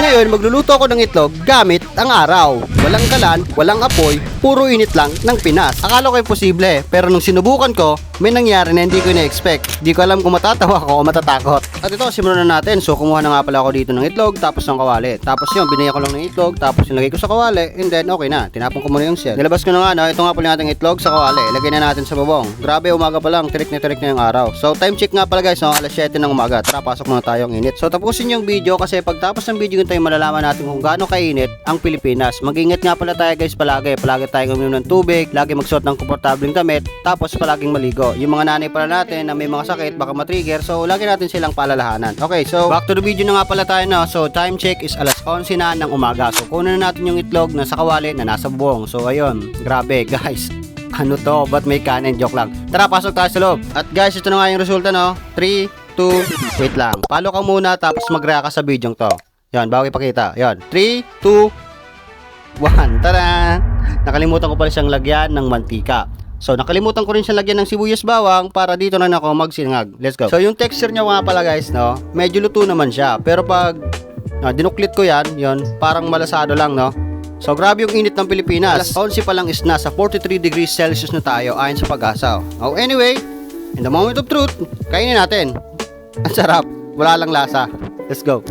Ngayon, magluluto ako ng itlog gamit ang araw. Walang kalan, walang apoy, puro init lang ng Pinas. Akala ko imposible, pero nung sinubukan ko, may nangyari na hindi ko na-expect. Di ko alam kung matatawa ako o matatakot. At ito, simulan na natin. So, kumuha na nga pala ako dito ng itlog, tapos ng kawali. Tapos yun, binaya ko lang ng itlog, tapos nilagay ko sa kawali, and then okay na. Tinapon ko muna yung shell. Nilabas ko na nga, no? Ito nga pala yung ating itlog sa kawali. Ilagay na natin sa babong. Grabe, umaga pa lang, tirik na yung araw. So, time check nga pala guys, no? Alas 7 ng umaga. Tara, pasok muna tayong init. So, tapusin yung video kasi pagtapos ng video tayo malalaman natin kung gaano kainit ang Pilipinas. Mag-ingat nga pala tayo guys palagi. Palagi tayong uminom ng tubig, lagi magsuot ng komportableng damit, tapos palaging maligo. Yung mga nanay pala natin na may mga sakit baka matrigger, so lagi natin silang paalalahanan. Okay, so back to the video na nga pala tayo na. So time check is alas 11 na ng umaga. So kunin na natin yung itlog na sa kawali na nasa buong. So ayun, grabe guys. Ano to? Ba't may kanin? Joke lang. Tara, pasok tayo sa loob. At guys, ito na nga yung resulta, no? 3, 2, wait lang. Follow ka muna tapos mag-react ka sa video to. Yan, bago ipakita. Yan, 3, 2, 1. Tara! Nakalimutan ko pala siyang lagyan ng mantika. So, nakalimutan ko rin siyang lagyan ng sibuyas bawang para dito na ako magsinangag. Let's go. So, yung texture niya nga pala guys, no? Medyo luto naman siya. Pero pag dinuklit ko yan, parang malasado lang, no? So, grabe yung init ng Pilipinas. Alas 11 pa lang is nasa 43 degrees Celsius na tayo ayon sa Pag-asa. Oh, anyway, in the moment of truth, kainin natin. Ang sarap. Wala lang lasa. Let's go.